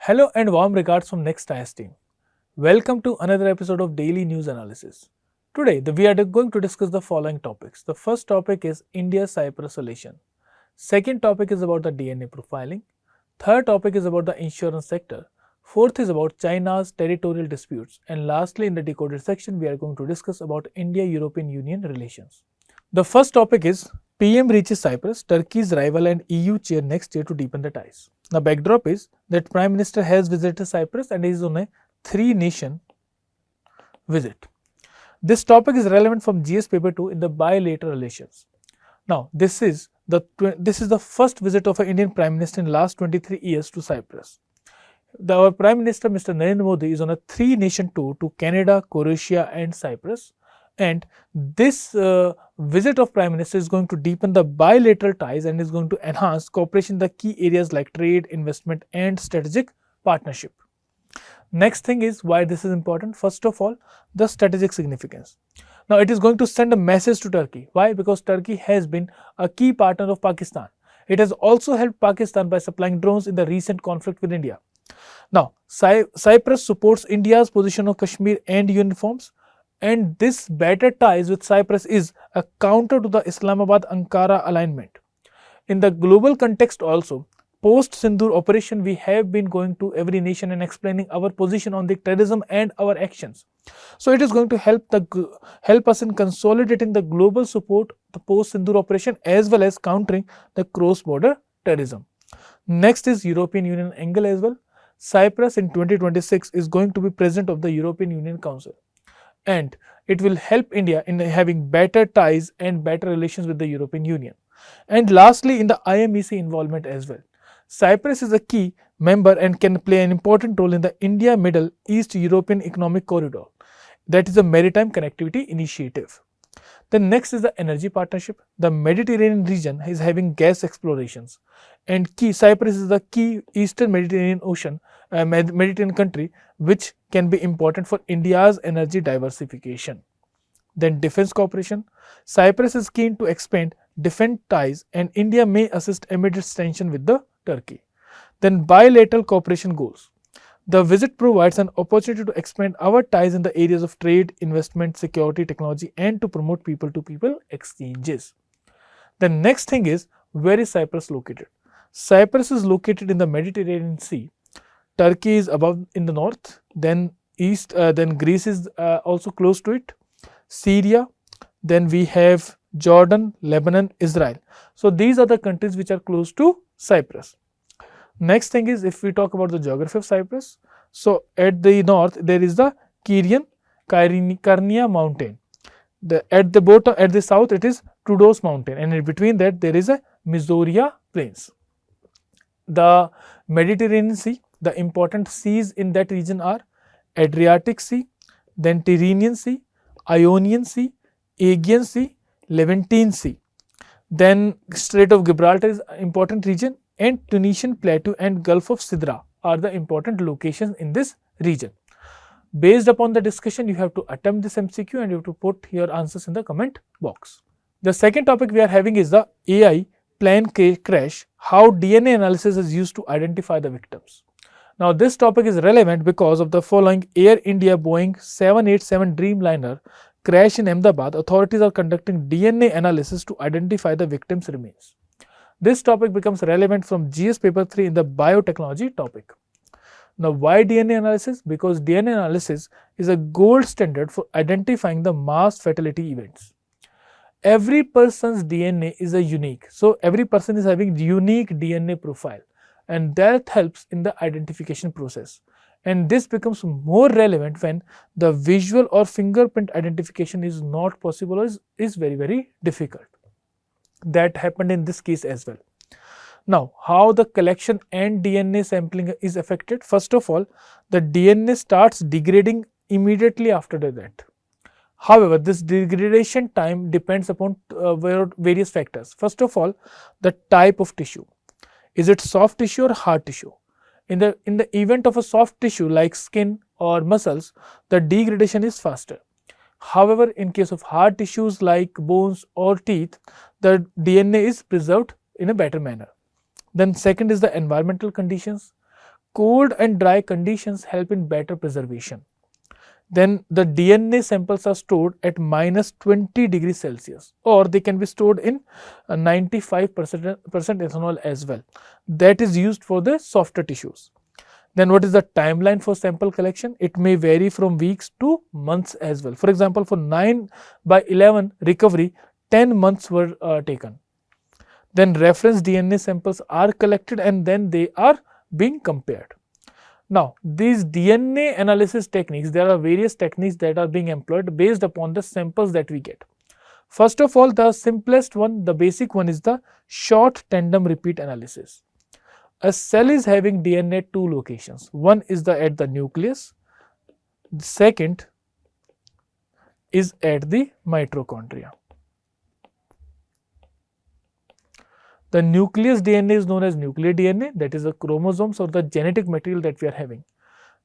Hello and warm regards from NEXT IAS team. Welcome to another episode of Daily News Analysis. Today, we are going to discuss the following topics. The first topic is India-Cyprus relation. Second topic is about the DNA profiling. Third topic is about the insurance sector. Fourth is about China's territorial disputes. And lastly, in the decoded section, we are going to discuss about India-European Union relations. The first topic is PM reaches Cyprus, Turkey's rival and EU chair next year to deepen the ties. The backdrop is that Prime Minister has visited Cyprus and is on a three-nation visit. This topic is relevant from GS paper 2 in the bilateral relations. Now, this is the first visit of an Indian Prime Minister in the last 23 years to Cyprus. Our Prime Minister, Mr. Narendra Modi, is on a three-nation tour to Canada, Croatia, and Cyprus. And this visit of Prime Minister is going to deepen the bilateral ties and is going to enhance cooperation in the key areas like trade, investment, and strategic partnership. Next thing is why this is important. First of all, the strategic significance. Now, it is going to send a message to Turkey. Why? Because Turkey has been a key partner of Pakistan. It has also helped Pakistan by supplying drones in the recent conflict with India. Now, Cyprus supports India's position on Kashmir and uniforms. And this better ties with Cyprus is a counter to the Islamabad-Ankara alignment. In the global context also, post-Sindoor operation, we have been going to every nation and explaining our position on the terrorism and our actions. So it is going to help us in consolidating the global support the post-Sindoor operation as well as countering the cross-border terrorism. Next is European Union angle as well. Cyprus in 2026 is going to be president of the European Union Council. And it will help India in having better ties and better relations with the European Union. And lastly, in the IMEC involvement as well. Cyprus is a key member and can play an important role in the India-Middle East European Economic Corridor. That is a maritime connectivity initiative. The next is the energy partnership. The Mediterranean region is having gas explorations. And Cyprus is the key Eastern Mediterranean Ocean, Mediterranean country, which can be important for India's energy diversification. Then defense cooperation. Cyprus is keen to expand defense ties and India may assist amid its tension with the Turkey. Then bilateral cooperation goals. The visit provides an opportunity to expand our ties in the areas of trade, investment, security, technology, and to promote people-to-people exchanges. The next thing is, where is Cyprus located? Cyprus is located in the Mediterranean Sea. Turkey is above in the north, then then Greece is also close to it, Syria, then we have Jordan, Lebanon, Israel. So these are the countries which are close to Cyprus. Next thing is, if we talk about the geography of Cyprus, so at the north there is the Kyrenia mountain. At the south it is Troodos mountain, and in between that there is a Mizoria plains. The Mediterranean Sea, the important seas in that region are Adriatic Sea, then Tyrrhenian Sea, Ionian Sea, Aegean Sea, Levantine Sea. Then Strait of Gibraltar is an important region, and Tunisian Plateau and Gulf of Sidra are the important locations in this region. Based upon the discussion, you have to attempt this MCQ and you have to put your answers in the comment box. The second topic we are having is the AI plane crash, how DNA analysis is used to identify the victims. Now this topic is relevant because of the following: Air India Boeing 787 Dreamliner crash in Ahmedabad. Authorities are conducting DNA analysis to identify the victims' remains. This topic becomes relevant from GS paper 3 in the biotechnology topic. Now why DNA analysis? Because DNA analysis is a gold standard for identifying the mass fatality events. Every person's DNA is a unique. So every person is having unique DNA profile, and that helps in the identification process. And this becomes more relevant when the visual or fingerprint identification is not possible or is very, very difficult. That happened in this case as well. Now, how the collection and DNA sampling is affected? First of all, the DNA starts degrading immediately after the death. However, this degradation time depends upon various factors. First of all, the type of tissue. Is it soft tissue or hard tissue? In the event of a soft tissue like skin or muscles, the degradation is faster. However, in case of hard tissues like bones or teeth, the DNA is preserved in a better manner. Then second is the environmental conditions. cold and dry conditions help in better preservation. Then the DNA samples are stored at -20 degrees Celsius, or they can be stored in 95% ethanol as well. That is used for the softer tissues. Then what is the timeline for sample collection? It may vary from weeks to months as well. For example, for 9/11 recovery, 10 months were taken. Then reference DNA samples are collected and then they are being compared. Now, these DNA analysis techniques, there are various techniques that are being employed based upon the samples that we get. First of all, the simplest one, the basic one is the short tandem repeat analysis. A cell is having DNA at two locations. One is at the nucleus, the second is at the mitochondria. The nucleus DNA is known as nuclear DNA, that is the chromosomes or the genetic material that we are having.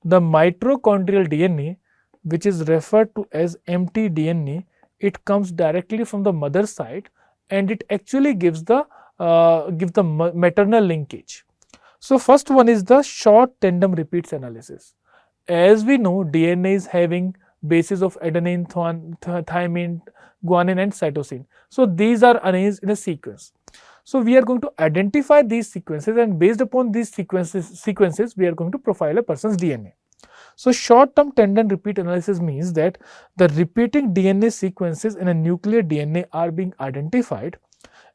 The mitochondrial DNA, which is referred to as empty DNA, it comes directly from the mother side and it actually gives the maternal linkage. So, first one is the short tandem repeats analysis. As we know, DNA is having bases of adenine, thymine, guanine and cytosine. So, these are arranged in a sequence. So, we are going to identify these sequences and based upon these sequences we are going to profile a person's DNA. So, short-term tandem repeat analysis means that the repeating DNA sequences in a nuclear DNA are being identified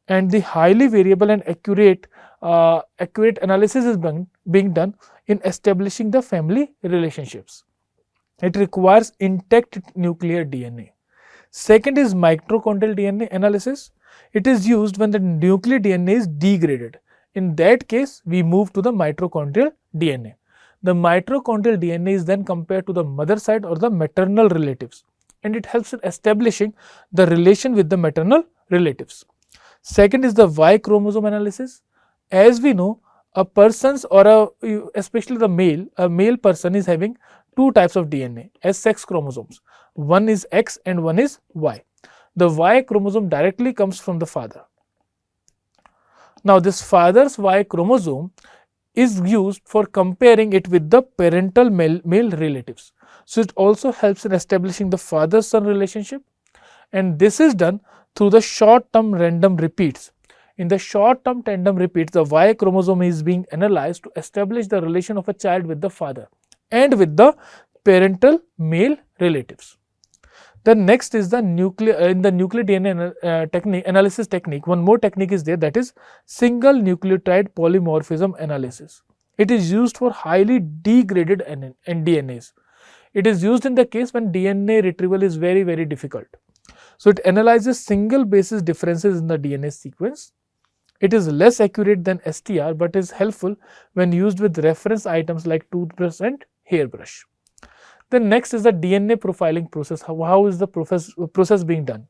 and the highly variable and accurate analysis is being done in establishing the family relationships. It requires intact nuclear DNA. Second is mitochondrial DNA analysis. It is used when the nuclear DNA is degraded. In that case, we move to the mitochondrial DNA. The mitochondrial DNA is then compared to the mother side or the maternal relatives, and it helps in establishing the relation with the maternal relatives. Second is the Y chromosome analysis. As we know, a person's especially a male person is having two types of DNA as sex chromosomes. One is X and one is Y. The Y chromosome directly comes from the father. Now, this father's Y chromosome is used for comparing it with the parental male relatives. So, it also helps in establishing the father-son relationship, and this is done through the short-term random repeats. In the short-term tandem repeats, the Y chromosome is being analyzed to establish the relation of a child with the father and with the parental male relatives. The next is the nuclear DNA analysis technique. One more technique is there, that is single nucleotide polymorphism analysis. It is used for highly degraded DNAs. It is used in the case when DNA retrieval is very, very difficult. So, it analyzes single basis differences in the DNA sequence. It is less accurate than STR but is helpful when used with reference items like toothbrush and hairbrush. The next is the DNA profiling process. How is the process being done?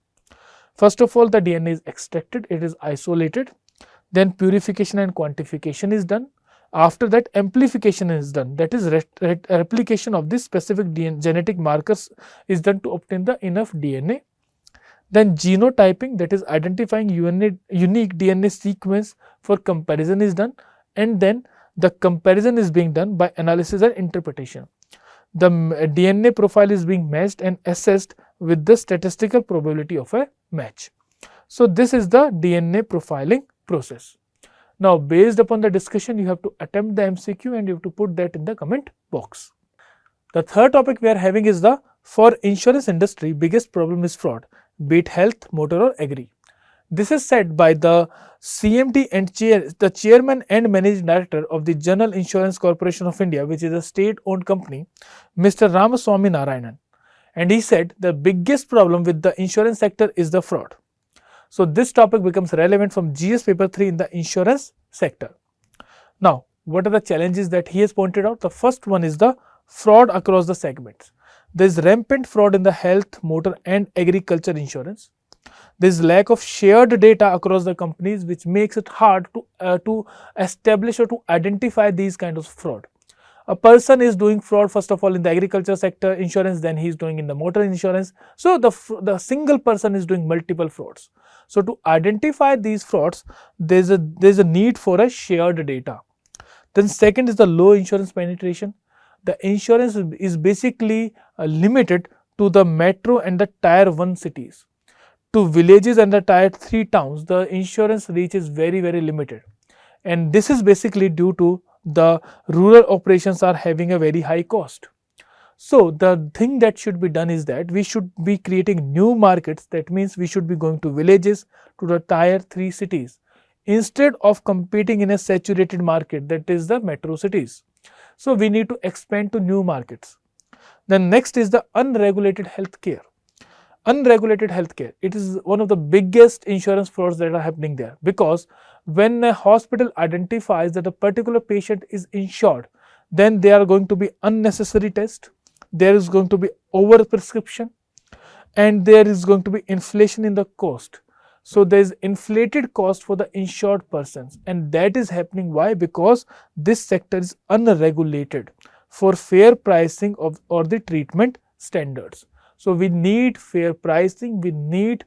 First of all, the DNA is extracted, it is isolated, then purification and quantification is done. After that, amplification is done, that is replication of this specific genetic markers is done to obtain the enough DNA. Then genotyping, that is identifying unique DNA sequence for comparison is done, and then the comparison is being done by analysis and interpretation. The DNA profile is being matched and assessed with the statistical probability of a match. So, this is the DNA profiling process. Now, based upon the discussion, you have to attempt the MCQ and you have to put that in the comment box. The third topic we are having is for insurance industry, biggest problem is fraud, be it health, motor or agri. This is said by the CMD and the chairman and managing director of the General Insurance Corporation of India, which is a state-owned company, Mr. Ramaswamy Narayanan. And he said the biggest problem with the insurance sector is the fraud. So, this topic becomes relevant from GS paper 3 in the insurance sector. Now, what are the challenges that he has pointed out? The first one is the fraud across the segments. There is rampant fraud in the health, motor and agriculture insurance. There is lack of shared data across the companies, which makes it hard to establish or to identify these kinds of fraud. A person is doing fraud first of all in the agriculture sector insurance, then he is doing in the motor insurance. So, the single person is doing multiple frauds. So, to identify these frauds, there is a need for a shared data. Then second is the low insurance penetration. The insurance is basically limited to the metro and the tier 1 cities. To villages and the tier 3 towns, the insurance reach is very limited. And this is basically due to the rural operations are having a very high cost. So the thing that should be done is that we should be creating new markets. That means we should be going to villages, to the tier 3 cities, instead of competing in a saturated market, that is the metro cities. So we need to expand to new markets. Then next is the unregulated healthcare. Unregulated healthcare, it is one of the biggest insurance frauds that are happening there, because when a hospital identifies that a particular patient is insured, then there are going to be unnecessary tests, there is going to be over prescription, and there is going to be inflation in the cost. So there is inflated cost for the insured persons, and that is happening. Why? Because this sector is unregulated for fair pricing of or the treatment standards. So we need fair pricing, we need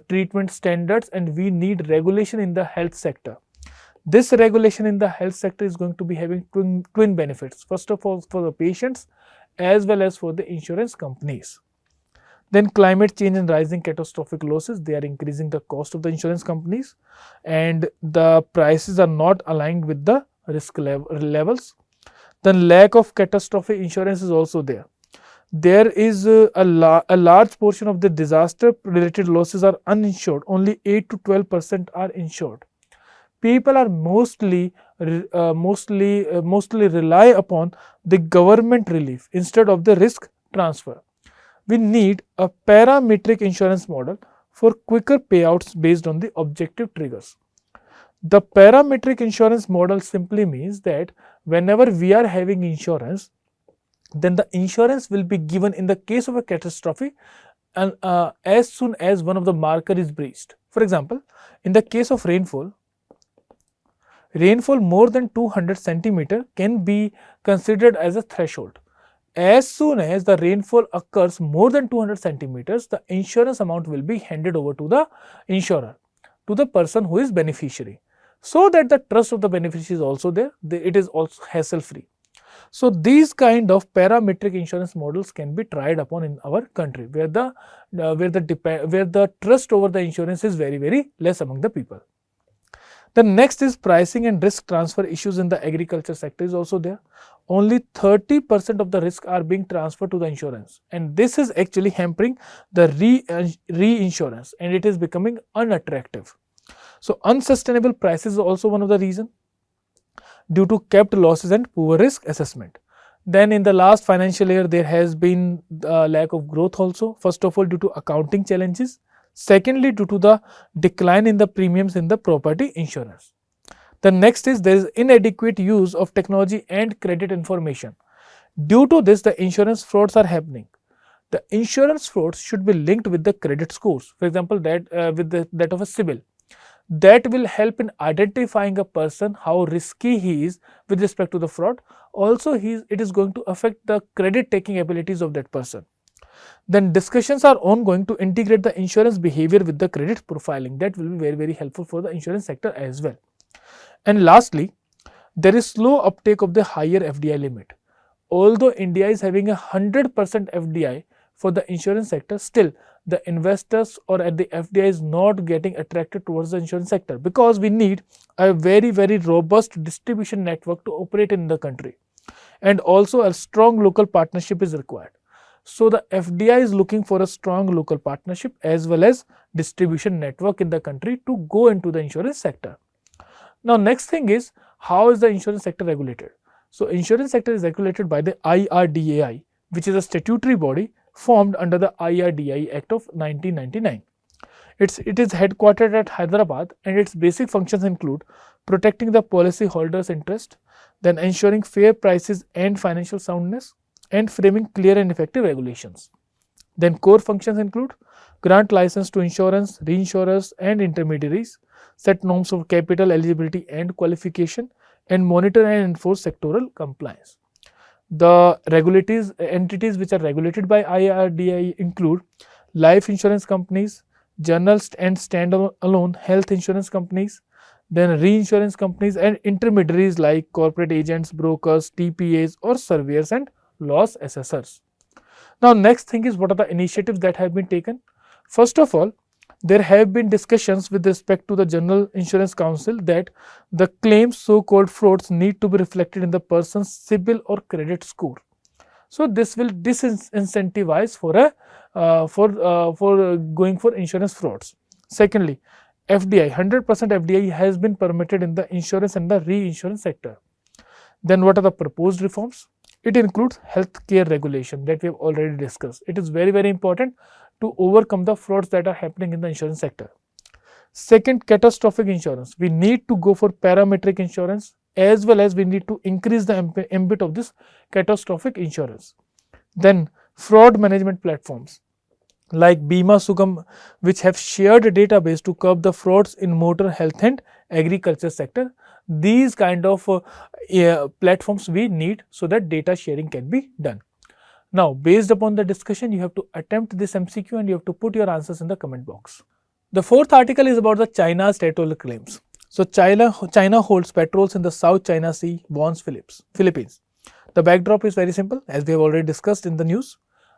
treatment standards, and we need regulation in the health sector. This regulation in the health sector is going to be having twin benefits. First of all, for the patients as well as for the insurance companies. Then climate change and rising catastrophic losses, they are increasing the cost of the insurance companies, and the prices are not aligned with the risk levels. Then lack of catastrophic insurance is also there. There is a large portion of the disaster related losses are uninsured. Only 8 to 12% are insured. People are mostly rely upon the government relief instead of the risk transfer. We need a parametric insurance model for quicker payouts based on the objective triggers. The parametric insurance model simply means that whenever we are having insurance, then the insurance will be given in the case of a catastrophe and as soon as one of the marker is breached. For example, in the case of rainfall more than 200 centimeter can be considered as a threshold. As soon as the rainfall occurs more than 200 centimeters, the insurance amount will be handed over to the insurer, to the person who is beneficiary, so that the trust of the beneficiary is also there, it is also hassle free. So these kind of parametric insurance models can be tried upon in our country, where the trust over the insurance is very less among the people. The next is pricing and risk transfer issues in the agriculture sector is also there. Only 30% of the risk are being transferred to the insurance, and this is actually hampering the reinsurance, and it is becoming unattractive. So unsustainable prices is also one of the reasons, due to capped losses and poor risk assessment. Then in the last financial year, there has been lack of growth also. First of all, due to accounting challenges. Secondly, due to the decline in the premiums in the property insurance. The next is there is inadequate use of technology and credit information. Due to this, the insurance frauds are happening. The insurance frauds should be linked with the credit scores. For example, that of a CIBIL. That will help in identifying a person how risky he is with respect to the fraud. Also, it is going to affect the credit taking abilities of that person. Then discussions are ongoing to integrate the insurance behavior with the credit profiling. That will be very helpful for the insurance sector as well. And lastly, there is slow uptake of the higher FDI limit. Although India is having 100% FDI for the insurance sector, still the investors or at the FDI is not getting attracted towards the insurance sector, because we need a very robust distribution network to operate in the country, and also a strong local partnership is required. So the FDI is looking for a strong local partnership as well as distribution network in the country to go into the insurance sector. Now next thing is, how is the insurance sector regulated? So insurance sector is regulated by the IRDAI, which is a statutory body formed under the IRDAI Act of 1999. It is headquartered at Hyderabad, and its basic functions include protecting the policyholders' interest, then ensuring fair prices and financial soundness, and framing clear and effective regulations. Then core functions include grant license to insurance, reinsurers and intermediaries, set norms of capital eligibility and qualification, and monitor and enforce sectoral compliance. The entities which are regulated by IRDAI include life insurance companies, general and standalone health insurance companies, then reinsurance companies and intermediaries like corporate agents, brokers, TPAs or surveyors and loss assessors. Now next thing is, what are the initiatives that have been taken? First of all, there have been discussions with respect to the General Insurance Council that the claims, so-called frauds, need to be reflected in the person's CIBIL or credit score. So this will disincentivize for going for insurance frauds. Secondly, FDI, 100% FDI has been permitted in the insurance and the reinsurance sector. Then what are the proposed reforms? It includes healthcare regulation that we have already discussed. It is very, very important to overcome the frauds that are happening in the insurance sector. Second, catastrophic insurance. We need to go for parametric insurance, as well as we need to increase the ambit of this catastrophic insurance. Then fraud management platforms like Bima Sugam, which have shared a database to curb the frauds in motor, health and agriculture sector. These kind of platforms we need so that data sharing can be done. Now, based upon the discussion, you have to attempt this MCQ and you have to put your answers in the comment box. The fourth article is about the China's territorial claims. So China holds patrols in the South China Sea, warns Philippines. The backdrop is very simple, as we have already discussed in the news.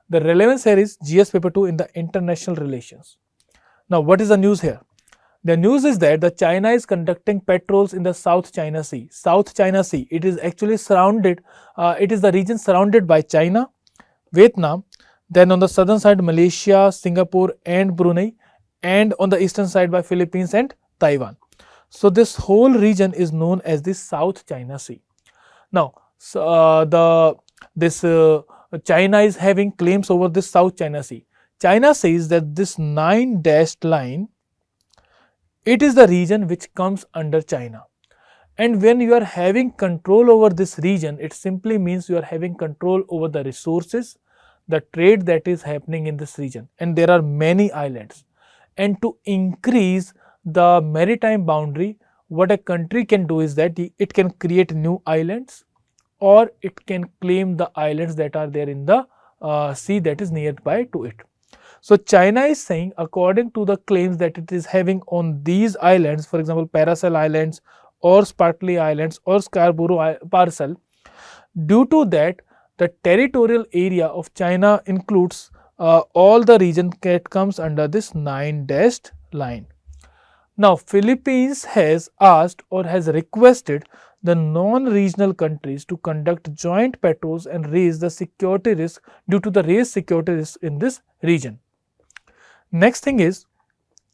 The relevance here is GS paper 2 in the international relations. Now, what is the news here? The news is that the China is conducting patrols in the South China Sea. South China Sea, it is actually surrounded, it is the region surrounded by China, Vietnam, then on the southern side Malaysia, Singapore and Brunei, and on the eastern side by Philippines and Taiwan. So this whole region is known as the South China Sea. Now, China is having claims over this South China Sea. China says that this 9 dashed line, it is the region which comes under China. And when you are having control over this region, it simply means you are having control over the resources, the trade that is happening in this region. And there are many islands. And to increase the maritime boundary, what a country can do is that it can create new islands, or it can claim the islands that are there in the sea that is nearby to it. So China is saying, according to the claims that it is having on these islands, for example, Paracel Islands or Spratly Islands or Scarborough Parcel, due to that, the territorial area of China includes all the region that comes under this 9 dashed line. Now, Philippines has asked or has requested the non-regional countries to conduct joint patrols and raise the security risk due to the raised security risk in this region. Next thing is,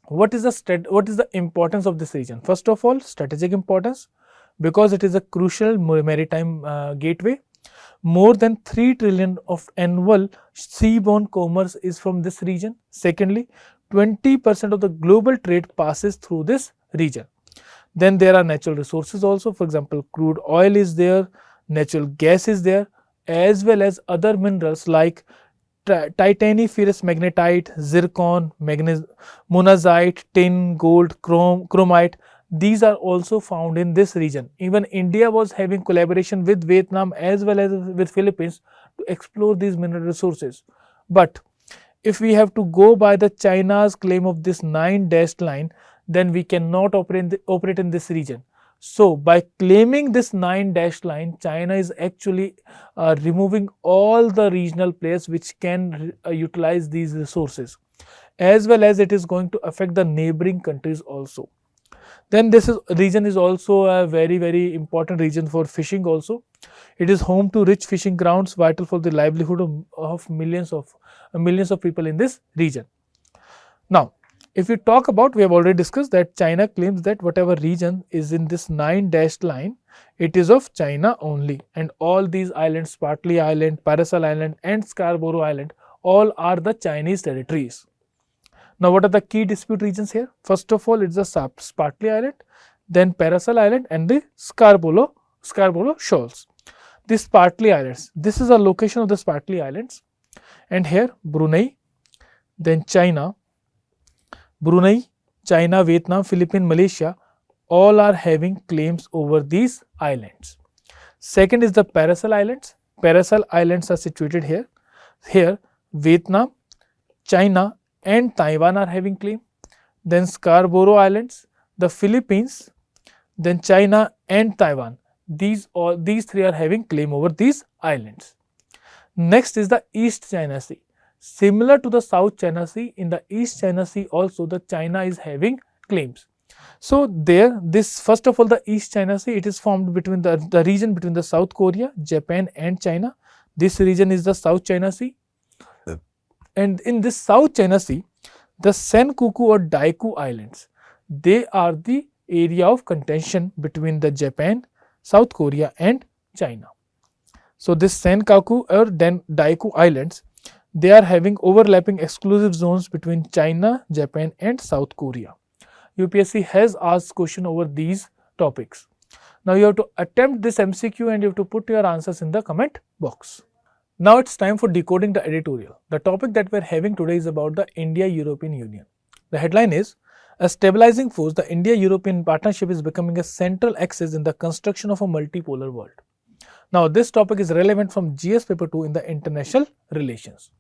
what is the importance of this region? First of all, strategic importance, because it is a crucial maritime gateway. More than 3 trillion of annual seaborne commerce is from this region. Secondly, 20% of the global trade passes through this region. Then there are natural resources also. For example, crude oil is there, natural gas is there, as well as other minerals like titaniferous magnetite, zircon, monazite, tin, gold, chromite. These are also found in this region. Even India was having collaboration with Vietnam as well as with Philippines to explore these mineral resources. But if we have to go by the China's claim of this 9 dashed line, then we cannot operate in this region. So by claiming this 9 dashed line, China is actually removing all the regional players which can utilize these resources, as well as it is going to affect the neighboring countries also. Then this region is also a very, very important region for fishing also. It is home to rich fishing grounds, vital for the livelihood of millions of people in this region. Now, if we talk about, we have already discussed that China claims that whatever region is in this 9 dashed line, it is of China only, and all these islands, Spratly Island, Paracel Island and Scarborough Island, all are the Chinese territories. Now, what are the key dispute regions here? First of all, it's the Spratly Island, then Paracel Island and the Scarborough Shoals. The Spratly Islands, this is a location of the Spratly Islands, and here Brunei, then China, Vietnam, Philippines, Malaysia, all are having claims over these islands. Second is the Paracel Islands. Paracel Islands are situated here. Here, Vietnam, China and Taiwan are having claim. Then Scarborough Islands, the Philippines, then China and Taiwan. These three are having claim over these islands. Next is the East China Sea. Similar to the South China Sea, in the East China Sea also the China is having claims. So there, this first of all, the East China Sea, it is formed between the region between the South Korea, Japan and China. This region is the South China Sea. And in this South China Sea, the Senkaku or Daegu Islands, they are the area of contention between the Japan, South Korea and China. So this Senkaku or Daegu Islands, they are having overlapping exclusive zones between China, Japan and South Korea. UPSC has asked question over these topics. Now you have to attempt this MCQ and you have to put your answers in the comment box. Now it's time for decoding the editorial. The topic that we are having today is about the India-European Union. The headline is, a stabilizing force, the India-European partnership is becoming a central axis in the construction of a multipolar world. Now this topic is relevant from GS paper 2 in the international relations.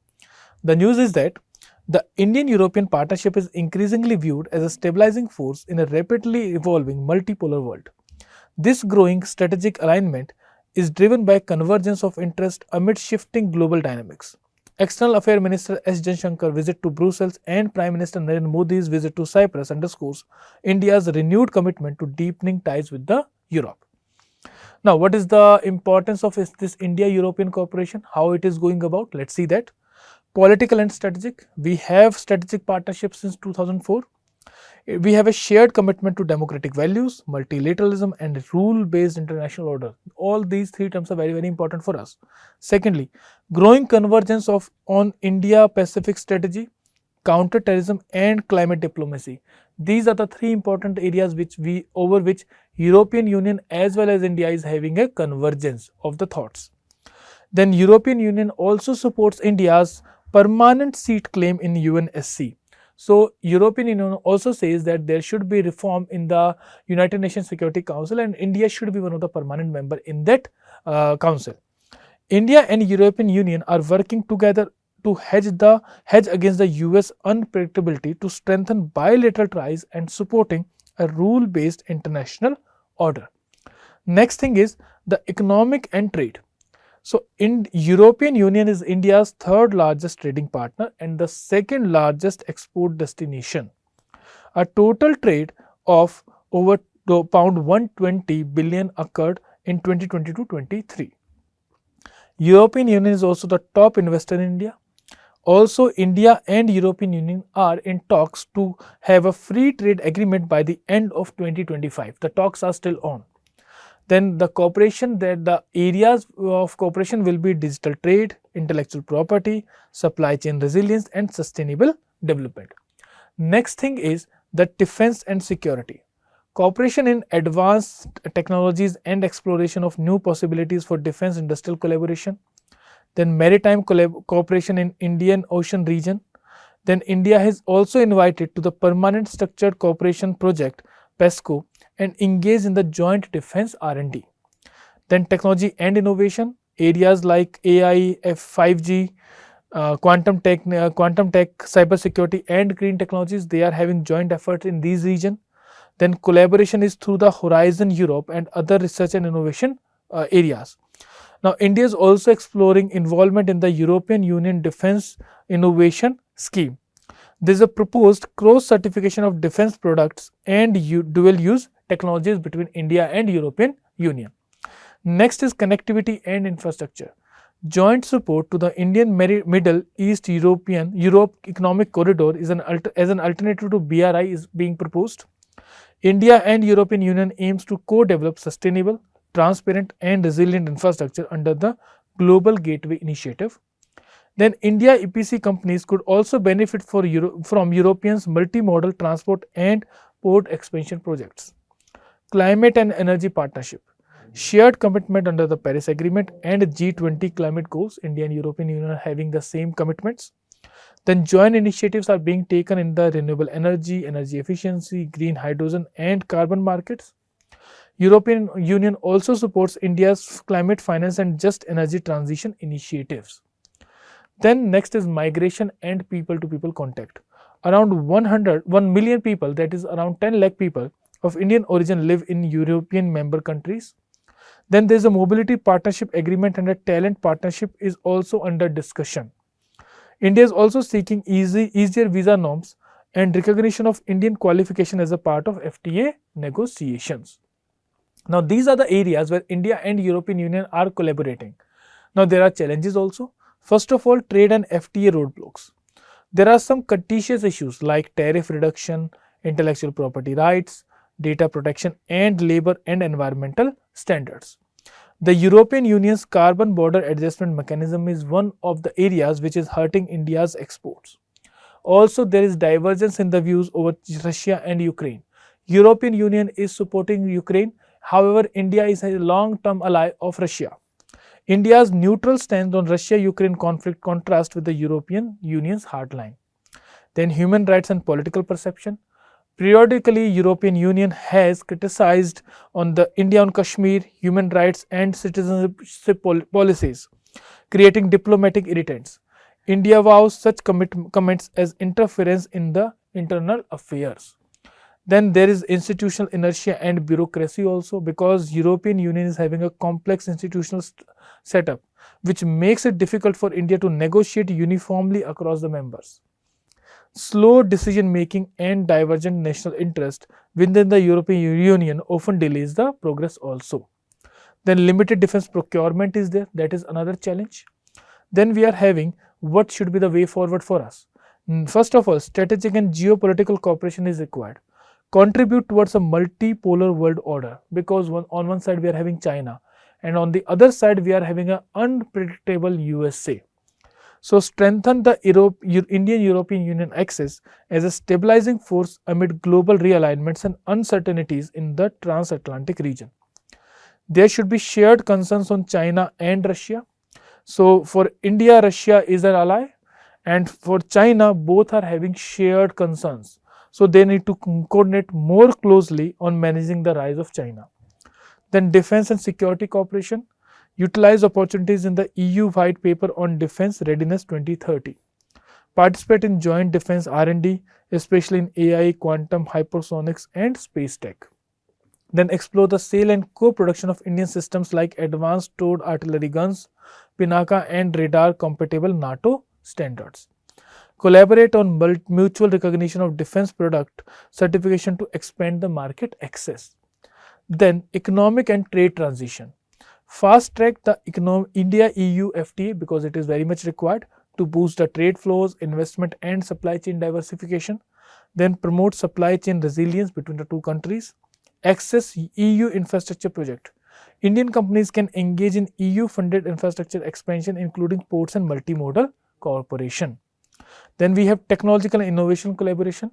The news is that the Indian-European partnership is increasingly viewed as a stabilizing force in a rapidly evolving multipolar world. This growing strategic alignment is driven by convergence of interest amid shifting global dynamics. External Affairs Minister S. Jaishankar visit to Brussels and Prime Minister Narendra Modi's visit to Cyprus underscores India's renewed commitment to deepening ties with the Europe. Now, what is the importance of this India-European cooperation? How it is going about? Let's see that. Political and strategic. We have strategic partnerships since 2004. We have a shared commitment to democratic values, multilateralism and rule-based international order. All these three terms are very, very important for us. Secondly, growing convergence on India-Pacific strategy, counter-terrorism and climate diplomacy. These are the three important areas over which European Union as well as India is having a convergence of the thoughts. Then European Union also supports India's permanent seat claim in UNSC. So European Union also says that there should be reform in the United Nations Security Council and India should be one of the permanent member in that council. India and European Union are working together to hedge against the US unpredictability to strengthen bilateral ties and supporting a rule-based international order. Next thing is the economic and trade. So, European Union is India's third largest trading partner and the second largest export destination. A total trade of over pound 120 billion occurred in 2022-23. European Union is also the top investor in India. Also, India and European Union are in talks to have a free trade agreement by the end of 2025. The talks are still on. Then the areas of cooperation will be digital trade, intellectual property, supply chain resilience and sustainable development. Next thing is the defense and security. Cooperation in advanced technologies and exploration of new possibilities for defense industrial collaboration. Then maritime cooperation in Indian Ocean region. Then India is also invited to the Permanent Structured Cooperation Project PESCO and engage in the joint defense R&D. Then technology and innovation, areas like AI, 5G, quantum tech, cybersecurity and green technologies, they are having joint efforts in these regions. Then collaboration is through the Horizon Europe and other research and innovation areas. Now, India is also exploring involvement in the European Union Defence Innovation Scheme. There is a proposed cross-certification of defence products and dual-use technologies between India and European Union. Next is connectivity and infrastructure. Joint support to the Indian Middle East Europe Economic Corridor is as an alternative to BRI is being proposed. India and European Union aims to co-develop sustainable, transparent and resilient infrastructure under the Global Gateway Initiative. Then India EPC companies could also benefit from Europeans' multimodal transport and port expansion projects. Climate and energy partnership. Shared commitment under the Paris Agreement and G20 climate goals. India and European Union are having the same commitments. Then joint initiatives are being taken in the renewable energy, energy efficiency, green hydrogen and carbon markets. European Union also supports India's climate finance and just energy transition initiatives. Then next is migration and people to people contact. Around 1 million people, that is around 10 lakh people of Indian origin live in European member countries. Then there is a mobility partnership agreement and a talent partnership is also under discussion. India is also seeking easier visa norms and recognition of Indian qualification as a part of FTA negotiations. Now these are the areas where India and European Union are collaborating. Now there are challenges also. First of all, trade and FTA roadblocks. There are some contentious issues like tariff reduction, intellectual property rights, data protection and labor and environmental standards. The European Union's carbon border adjustment mechanism is one of the areas which is hurting India's exports. Also, there is divergence in the views over Russia and Ukraine. European Union is supporting Ukraine, however, India is a long-term ally of Russia. India's neutral stance on Russia-Ukraine conflict contrasts with the European Union's hardline. Then human rights and political perception. Periodically, European Union has criticized on the India on Kashmir, human rights and citizenship policies, creating diplomatic irritants. India vows such comments as interference in the internal affairs. Then there is institutional inertia and bureaucracy also, because European Union is having a complex institutional setup which makes it difficult for India to negotiate uniformly across the members. Slow decision making and divergent national interest within the European Union often delays the progress also. Then limited defense procurement is there, that is another challenge. Then we are having what should be the way forward for us. First of all, strategic and geopolitical cooperation is required. Contribute towards a multipolar world order, because on one side we are having China and on the other side we are having an unpredictable USA. So strengthen the Indian-European Union axis as a stabilizing force amid global realignments and uncertainties in the transatlantic region. There should be shared concerns on China and Russia. So for India, Russia is an ally, and for China, both are having shared concerns. So they need to coordinate more closely on managing the rise of China. Then defense and security cooperation. Utilize opportunities in the EU White Paper on Defense Readiness 2030. Participate in joint defense R&D, especially in AI, quantum, hypersonics and space tech. Then explore the sale and co-production of Indian systems like advanced towed artillery guns, Pinaka and radar compatible NATO standards. Collaborate on mutual recognition of defense product certification to expand the market access. Then economic and trade transition. Fast track the India-EU FTA, because it is very much required to boost the trade flows, investment and supply chain diversification. Then promote supply chain resilience between the two countries. Access EU infrastructure project. Indian companies can engage in EU-funded infrastructure expansion, including ports and multimodal cooperation. Then we have technological and innovation collaboration.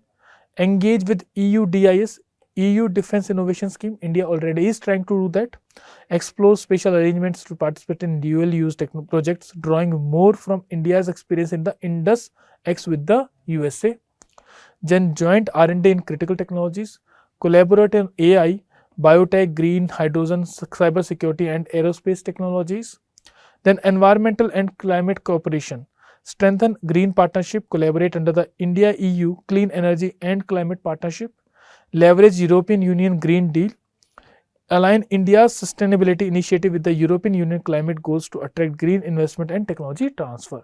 Engage with EU DIS, EU Defence Innovation Scheme. India already is trying to do that. Explore special arrangements to participate in dual-use projects, drawing more from India's experience in the Indus X with the USA. Then joint R&D in critical technologies. Collaborate in AI, biotech, green, hydrogen, cyber security and aerospace technologies. Then environmental and climate cooperation. Strengthen green partnership, collaborate under the India-EU Clean Energy and Climate Partnership. Leverage European Union Green Deal. Align India's sustainability initiative with the European Union climate goals to attract green investment and technology transfer.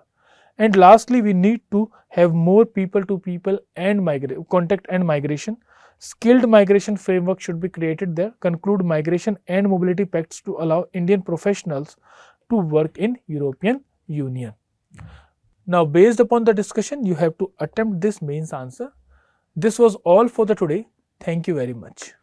And lastly, we need to have more people-to-people and contact and migration. Skilled migration framework should be created there. Conclude migration and mobility pacts to allow Indian professionals to work in European Union. Now, based upon the discussion, you have to attempt this mains answer. This was all for the today. Thank you very much.